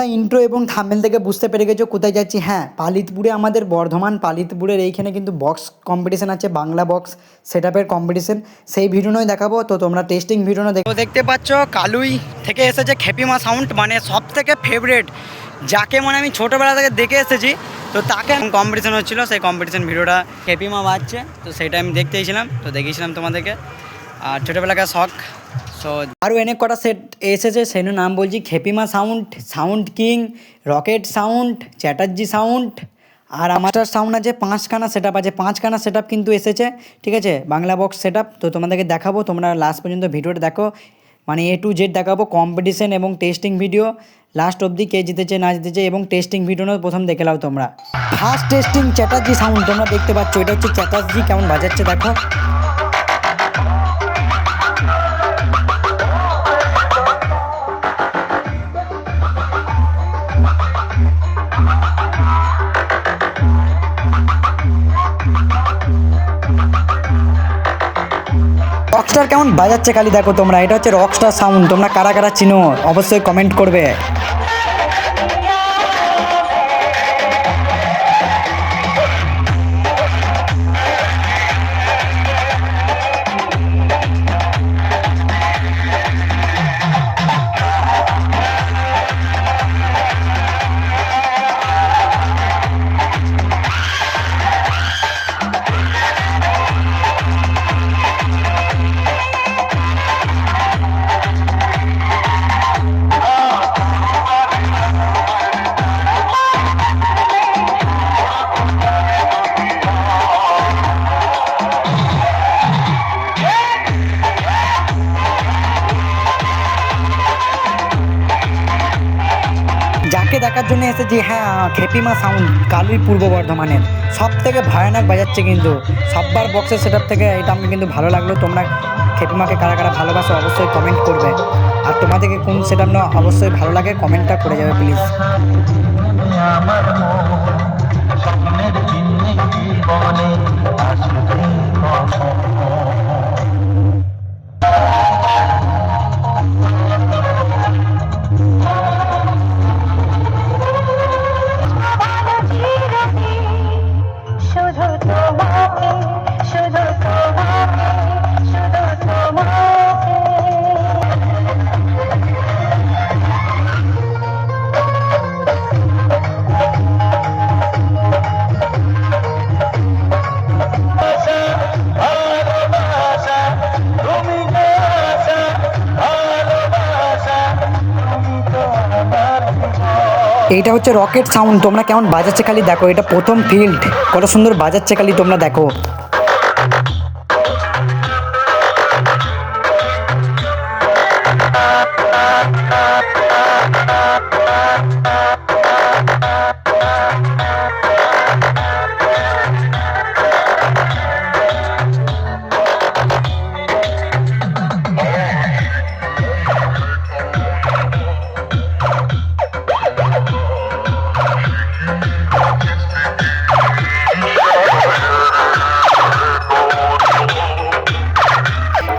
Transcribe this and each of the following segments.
তোমরা ইন্ট্রো এবং থাম্বনেল থেকে বুঝতে পেরে গেছো কোথায় যাচ্ছি। হ্যাঁ, পালিতপুরে, আমাদের বর্ধমান পালিতপুরের এইখানে কিন্তু বক্স কম্পিটিশন আছে, বাংলা বক্স সেটআপের কম্পিটিশন। সেই ভিডিও নয় দেখাবো, তো তোমরা টেস্টিং ভিডিও দেখতে পাচ্ছ। কালুই থেকে এসেছে খেপিমা সাউন্ড, মানে সব থেকে ফেভারেট, যাকে মানে আমি ছোটোবেলা থেকে দেখে এসেছি। তো তাকে কম্পিটিশন হচ্ছিলো, সেই কম্পিটিশন ভিডিওটা খেপিমা বাজছে, তো সেইটা আমি দেখতে এসেছিলাম, তো দেখিয়েছিলাম তোমাদেরকে। আর ছোটোবেলাকার শখ। সো আরও অনেক কটা সেট এসেছে, সেই নাম বলছি: Khepima sound, sound king, rocket sound, Chatterjee sound, আর আমার সাউন্ড আছে। 5খানা সেট আপ আছে, 5খানা সেট আপ কিন্তু এসেছে, ঠিক আছে, বাংলা বক্স সেট আপ। তো তোমাদেরকে দেখাবো, তোমরা লাস্ট পর্যন্ত ভিডিওটা দেখো, মানে A to Z দেখাবো, কম্পিটিশন এবং টেস্টিং ভিডিও লাস্ট অবধি, কে জিতেছে না জিতেছে, এবং টেস্টিং ভিডিও প্রথম দেখে নাও তোমরা। ফার্স্ট টেস্টিং চ্যাটার্জি সাউন্ড তোমরা দেখতে পাচ্ছ, এটা হচ্ছে চ্যাটার্জি, কেমন বাজাচ্ছে দেখো। রকস্টার কেমন বাজাচ্ছে খালি দেখো তোমরা, এটা হচ্ছে রকস্টার সাউন্ড। তোমরা কারা কারা চিনো অবশ্যই কমেন্ট করবে। যাকে দেখার জন্য এসেছি, হ্যাঁ, খেপিমা সাউন্ড, কালুই পূর্ব বর্ধমানের সব থেকে ভয়ানক বাজাচ্ছে কিন্তু সববার বক্সের সেট আপ থেকে। এটা আমি কিন্তু ভালো লাগলো। তোমরা খেপিমাকে কারা কারা ভালোবাসো অবশ্যই কমেন্ট করবে, আর তোমাদেরকে কোন সেট আপ না অবশ্যই ভালো লাগে কমেন্টটা করে যাবে প্লিজ। এইটা হচ্ছে রকেট সাউন্ড, তোমরা কেমন বাজাচ্ছে খালি দেখো। এটা প্রথম ফিল্ড, কত সুন্দর বাজাচ্ছে খালি তোমরা দেখো।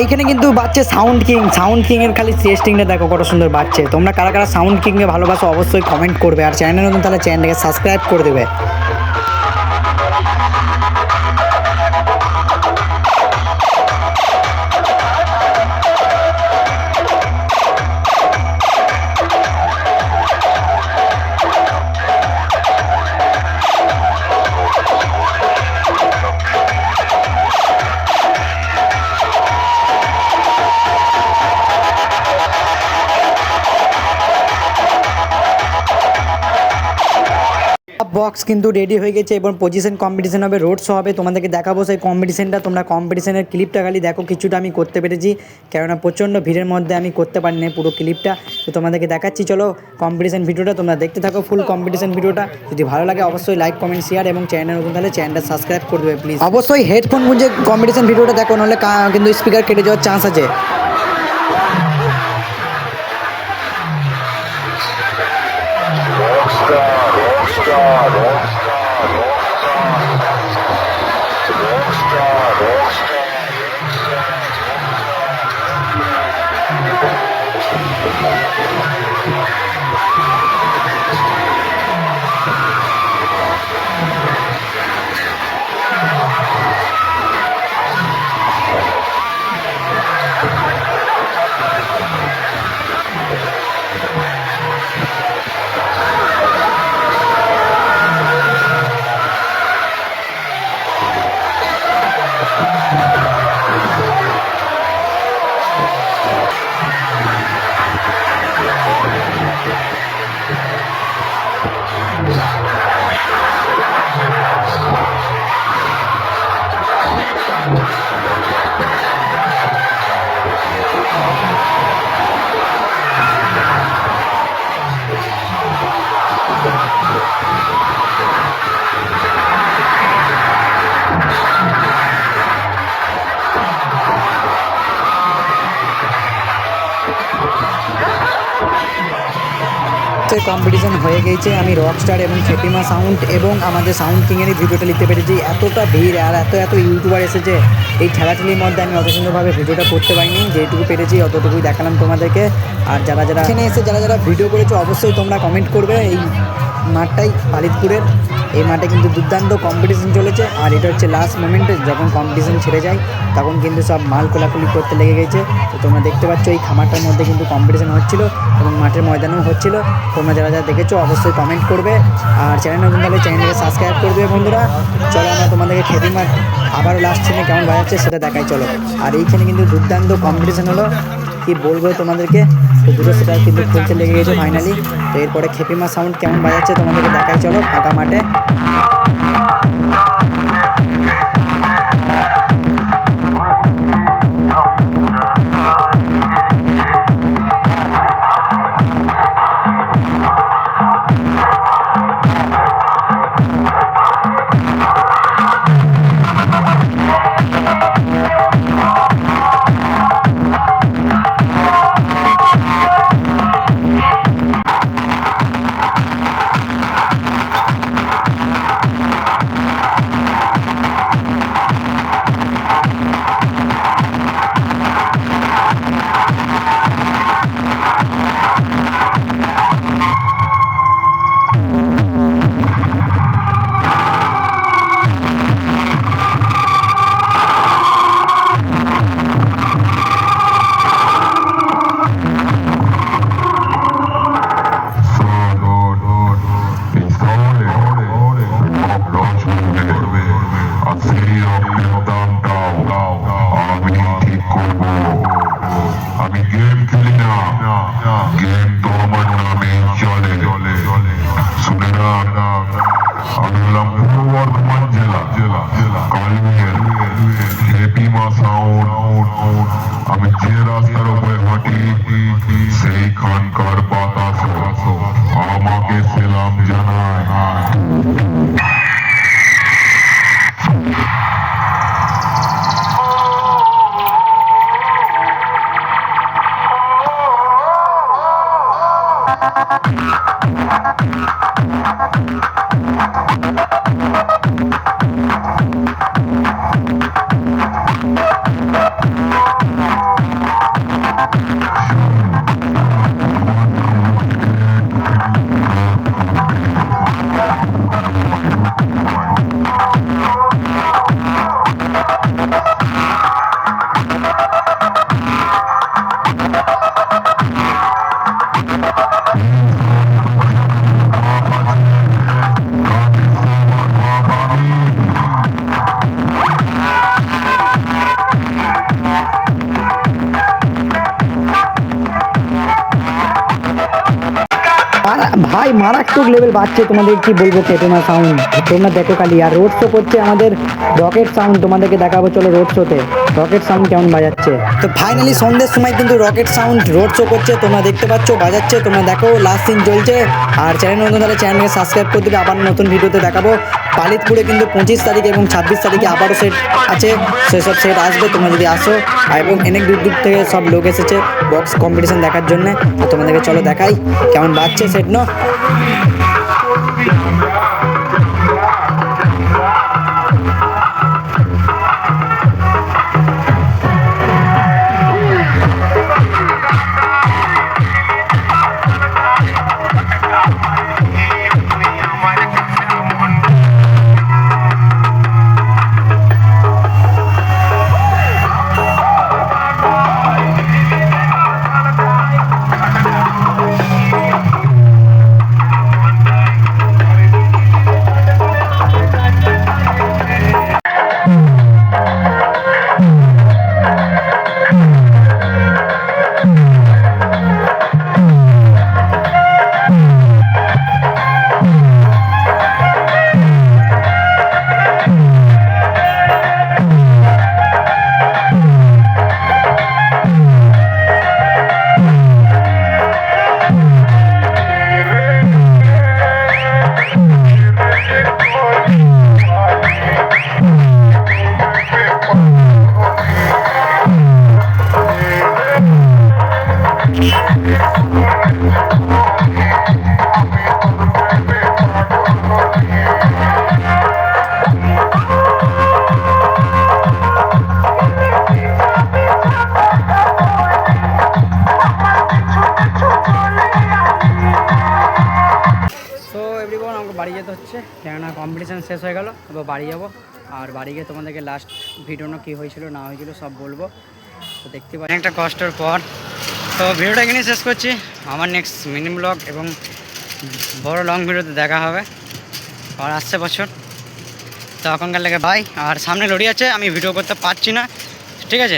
এইখানে কিন্তু বাজছে সাউন্ড কিং, সাউন্ড কিংয়ের খালি টেস্টিংটা দেখো কত সুন্দর বাজছে। তোমরা কারা কারা সাউন্ড কিংকে ভালোবাসো অবশ্যই কমেন্ট করবে, আর চ্যানেল নতুন তাহলে চ্যানেলটাকে সাবস্ক্রাইব করে দেবে। বক্স কিন্তু রেডি হয়ে গেছে এবং পজিশন কম্পিটিশন হবে, রোড শো হবে, তোমাদেরকে দেখাবো সেই কম্পিটিশনটা। তোমরা কম্পিটিশনের ক্লিপটা খালি দেখো, কিছুটা আমি করতে পেরেছি, কেননা প্রচণ্ড ভিড়ের মধ্যে আমি করতে পারিনি পুরো ক্লিপটা। তো তোমাদেরকে দেখাচ্ছি, চলো কম্পিটিশন ভিডিওটা তোমরা দেখতে থাকো, ফুল কম্পিটিশন ভিডিওটা। যদি ভালো লাগে অবশ্যই লাইক কমেন্ট শেয়ার, এবং চ্যানেল নতুন তাহলে চ্যানেলটা সাবস্ক্রাইব করে দেবে প্লিজ। অবশ্যই হেডফোন গুঁজে কম্পিটিশন ভিডিওটা দেখো, নাহলে কিন্তু স্পিকার কেটে যাওয়ার চান্স আছে। কম্পিটিশন হয়ে গেছে। আমি রকস্টার এবং খেপিমা সাউন্ড এবং আমাদের সাউন্ড কিংয়েরই ভিডিওটা লিখতে পেরেছি। এতটা ভিড় আর এত ইউটিউবার এসেছে, এই ঠেলাঠেলির মধ্যে আমি অত সুন্দরভাবে ভিডিওটা করতে পারিনি। যেটুকু পেরেছি অতটুকুই দেখালাম তোমাদেরকে। আর যারা এখানে এসে যারা ভিডিও করেছো অবশ্যই তোমরা কমেন্ট করবে। এই মাঠটাই পালিতপুরের, এই মাঠে কিন্তু দুর্দান্ত কম্পিটিশন চলেছে। আর এটা হচ্ছে লাস্ট মোমেন্টে, যখন কম্পিটিশন ছেড়ে যায় তখন কিন্তু সব মাল কোলাকুলি করতে লেগে গেছে। তো তোমরা দেখতে পাচ্ছ এই খামারটার মধ্যে কিন্তু কম্পিটিশন হচ্ছিলো এবং মাঠের ময়দানেও হচ্ছিলো। তোমরা যারা দেখেছো অবশ্যই কমেন্ট করবে। আর চ্যানেল নতুন তাহলে চ্যানেলকে সাবস্ক্রাইব করবে বন্ধুরা। চলো আমরা তোমাদেরকে খেপিমা আবারও লাস্ট সিনে কেমন বাজাচ্ছে সেটা দেখাই চলো। আর এইখানে কিন্তু দুর্দান্ত কম্পিটিশন হলো, কি বলবো তোমাদেরকে। তো দুটো সেটা কিন্তু খেলতে লেগে গেছে ফাইনালি। তো এরপরে খেপিমা সাউন্ড কেমন বাজাচ্ছে তোমাদেরকে দেখাই চলো ফাঁকা মাঠে। আমি যে রাস্তার উপরে হাঁটি সেইখানকার বাতাস আমাকে সেলাম জানায়। ভাই মারাত্মক লেভেল বাজছে, তোমাদের কি বলবো খেপিমা সাউন্ড। তোমরা দেখো খালি। আর রোড শো করছে আমাদের রকেট সাউন্ড, তোমাদেরকে দেখাবো চলো রোড শোতে রকেট সাউন্ড কেমন বাজাচ্ছে। তো ফাইনালি সন্ধ্যের সময় কিন্তু রকেট সাউন্ড রোড শো করছে, তোমরা দেখতে পাচ্ছ বাজাচ্ছে। তোমরা দেখো লাস্ট সিন চলছে। আর চ্যানেল নতুন তাহলে চ্যানেলকে সাবস্ক্রাইব করে দেবে। আবার নতুন ভিডিওতে দেখাবো। পালিতপুরে কিন্তু 25 তারিখ এবং 26 তারিখে আবারও সেট আছে, সেসব সেট আসবে তোমরা যদি আসো। এবং অনেক দূর দূর থেকে সব লোক এসেছে বক্স কম্পিটিশন দেখার জন্য। তো তোমাদেরকে চলো দেখাই কেমন বাজছে সেট না। বাড়ি যেতে হচ্ছে, কেননা কম্পিটিশান শেষ হয়ে গেল। এবার বাড়ি যাবো, আর বাড়ি গিয়ে তোমাদেরকে লাস্ট ভিডিওটা কী হয়েছিল না হয়েছিল সব বলবো। তো দেখতে পাচ্ছি একটা কষ্টের পর। তো ভিডিওটা এখানেই শেষ করছি। আমার নেক্সট মিনি ব্লগ এবং বড় লং ভিডিওতে দেখা হবে আর আসছে বছর। তো এখনকার লেগে বাই। আর সামনে লড়ি আছে, আমি ভিডিও করতে পারছি না, ঠিক আছে।